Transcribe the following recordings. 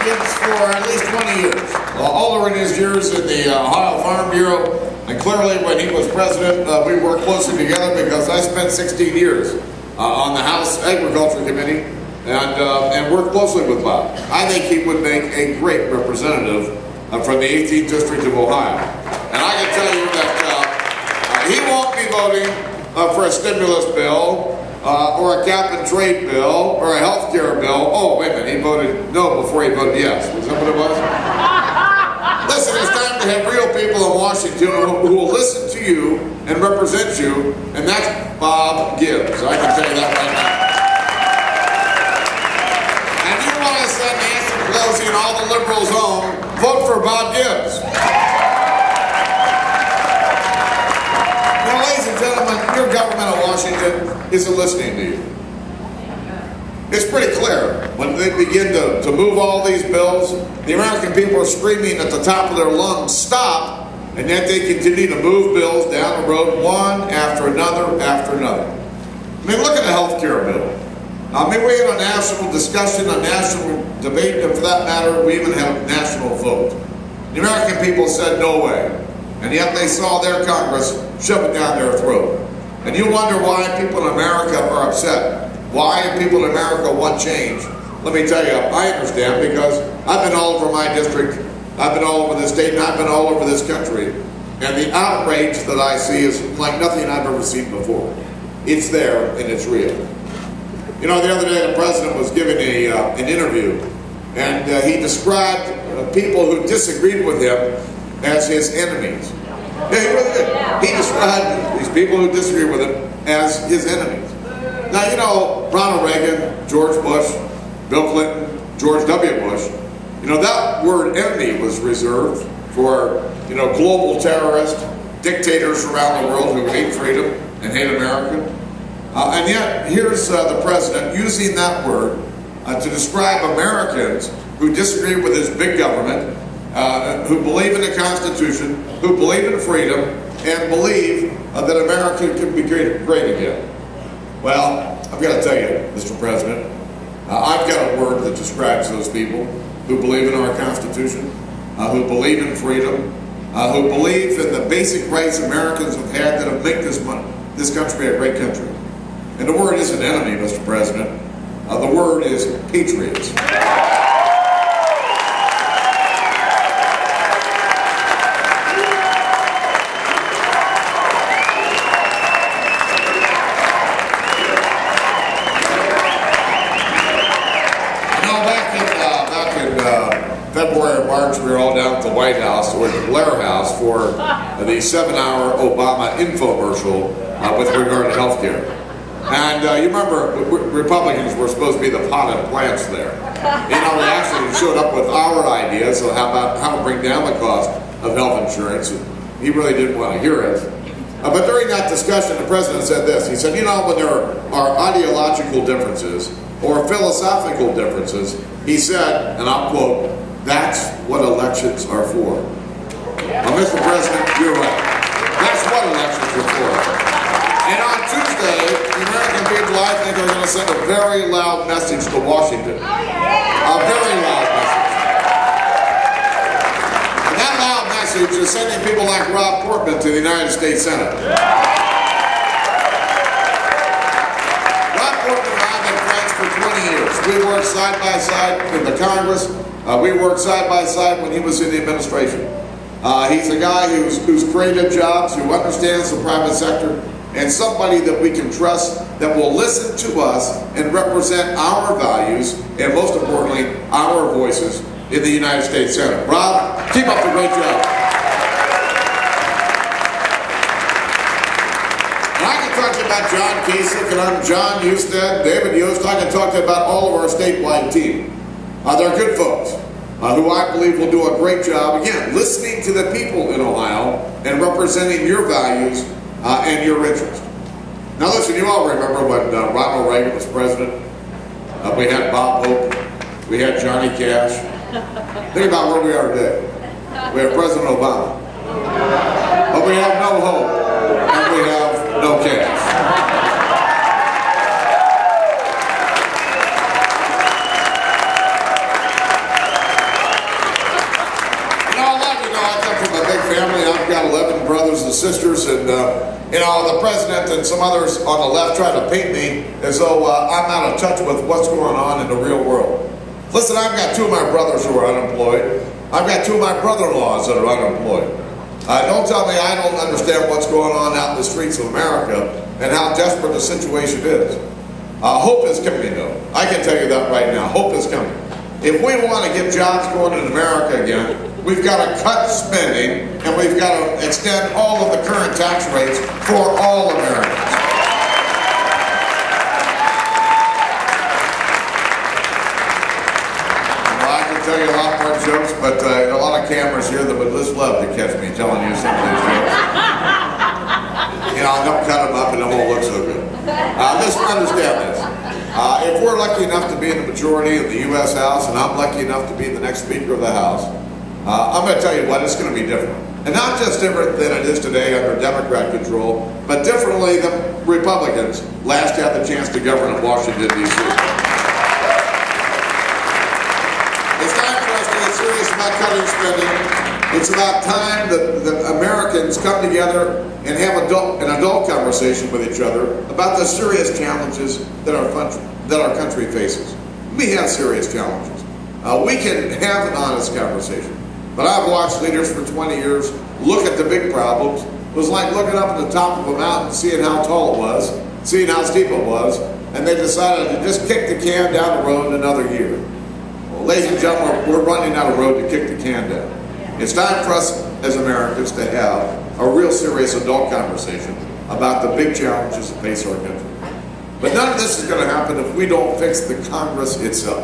Gibbs for at least 20 years. All in his years in the Ohio Farm Bureau, and clearly when he was president, we worked closely together because I spent 16 years on the House Agriculture Committee and worked closely with Bob. I think he would make a great representative from the 18th District of Ohio. And I can tell you that he won't be voting for a stimulus bill or a cap and trade bill or a health care bill. Oh, wait a minute, he voted no before he voted yes. Was that what it was? Listen, it's time to have real people in Washington who will listen to you and represent you, and that's Bob Gibbs. I can tell you that right now. And you want to send Nancy Pelosi and all the liberals home, vote for Bob Gibbs. Now, ladies and gentlemen, your government of Washington isn't listening to you. It's pretty clear. When they begin to move all these bills, the American people are screaming at the top of their lungs, stop, and yet they continue to move bills down the road one after another after another. I mean, look at the health care bill. I mean, we had a national discussion, a national debate, and for that matter, we even had a national vote. The American people said no way, and yet they saw their Congress shove it down their throat. And you wonder why people in America are upset. Why people in America want change? Let me tell you, I understand, because I've been all over my district, I've been all over the state, and I've been all over this country. And the outrage that I see is like nothing I've ever seen before. It's there, and it's real. You know, the other day the president was giving an interview, and he described people who disagreed with him as his enemies. Yeah, he really did. He described these people who disagree with him as his enemies. Now, you know, Ronald Reagan, George Bush, Bill Clinton, George W. Bush, you know, that word enemy was reserved for, you know, global terrorists, dictators around the world who hate freedom and hate America. And yet, here's the president using that word to describe Americans who disagree with his big government, who believe in the Constitution, who believe in freedom, and believe that America can be great again. Well, I've got to tell you, Mr. President, I've got a word that describes those people who believe in our Constitution, who believe in freedom, who believe in the basic rights Americans have had that have made this country a great country. And the word isn't enemy, Mr. President. The word is patriots. February or March, we were all down at the White House, or the Blair House, for the 7-hour Obama infomercial with regard to health care. And you remember, Republicans were supposed to be the potted plants there. You know, they actually showed up with our ideas of how to bring down the cost of health insurance. He really didn't want to hear it. But during that discussion, the president said this. He said, you know, when there are ideological differences or philosophical differences, he said, and I'll quote, that's what elections are for. Well, Mr. President, you're right. That's what elections are for. And on Tuesday, the American people, I think, are going to send a very loud message to Washington. A very loud message. And that loud message is sending people like Rob Portman to the United States Senate. Rob Portman and I have been friends for 20 years. We worked side by side in the Congress. We worked side by side when he was in the administration. He's a guy who's created jobs, who understands the private sector, and somebody that we can trust that will listen to us and represent our values, and most importantly, our voices in the United States Senate. Rob, keep up the great job. And I can talk to you about John Kasich, and I'm John Husted, David Yost. I can talk to you about all of our statewide team. They're good folks who I believe will do a great job, again, listening to the people in Ohio and representing your values and your interests. Now listen, you all remember when Ronald Reagan was president? We had Bob Hope, we had Johnny Cash. Think about where we are today. We have President Obama. But we have no hope, and we have no cash. You know, the president and some others on the left try to paint me as though I'm out of touch with what's going on in the real world. Listen, I've got two of my brothers who are unemployed. I've got two of my brother-in-laws that are unemployed. Don't tell me I don't understand what's going on out in the streets of America and how desperate the situation is. Hope is coming, though. I can tell you that right now. Hope is coming. If we want to get jobs going in America again, we've got to cut spending and we've got to extend all of the current tax rates for all Americans. Well, I can tell you a lot more jokes, but a lot of cameras here that would just love to catch me telling you some of these jokes. You know, don't cut them up and it won't look so good. Just understand this. If we're lucky enough to be in the majority of the U.S. House, and I'm lucky enough to be the next Speaker of the House, I'm going to tell you what, it's going to be different. And not just different than it is today under Democrat control, but differently than Republicans last had the chance to govern in Washington, D.C. It's time for us to get serious about cutting spending. It's about time that Americans come together and have an adult conversation with each other about the serious challenges that our country faces. We have serious challenges. We can have an honest conversation. But I've watched leaders for 20 years look at the big problems. It was like looking up at the top of a mountain, seeing how tall it was, seeing how steep it was, and they decided to just kick the can down the road another year. Well, ladies and gentlemen, we're running out of road to kick the can down. It's time for us as Americans to have a real serious adult conversation about the big challenges that face our country. But none of this is going to happen if we don't fix the Congress itself.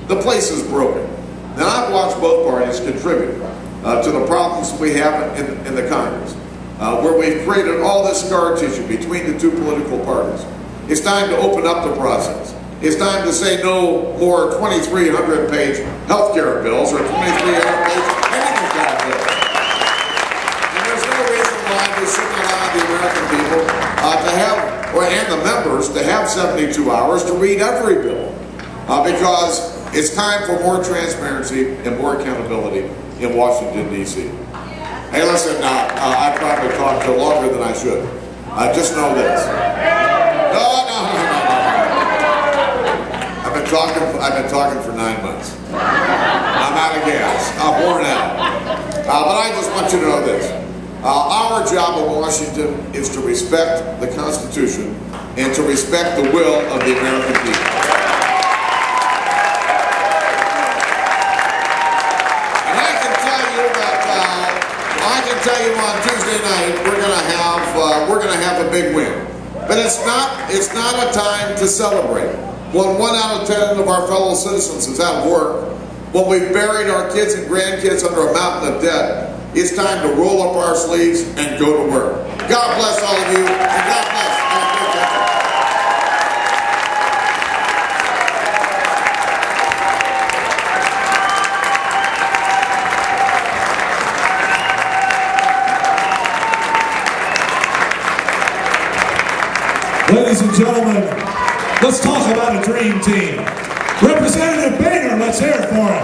The place is broken. Now, I've watched both parties contribute to the problems we have in the Congress, where we've created all this scar tissue between the two political parties. It's time to open up the process. It's time to say no more 2,300-page health care bills or 2,300-page anything kind of bill. And there's no reason why we shouldn't allow the American people to have, and the members, to have 72 hours to read every bill. Because it's time for more transparency and more accountability in Washington, D.C. Hey, listen, I probably talked longer than I should. Just know this. No. I've been talking for 9 months. I'm out of gas. I'm worn out. But I just want you to know this. Our job in Washington is to respect the Constitution and to respect the will of the American people. And I can tell you on Tuesday night we're gonna have a big win. But it's not a time to celebrate. When 1 out of 10 of our fellow citizens is out of work, when we've buried our kids and grandkids under a mountain of debt, it's time to roll up our sleeves and go to work. God bless all of you, and God bless our great country. Ladies and gentlemen, let's talk about a dream team. Representative Boehner, let's hear it for him.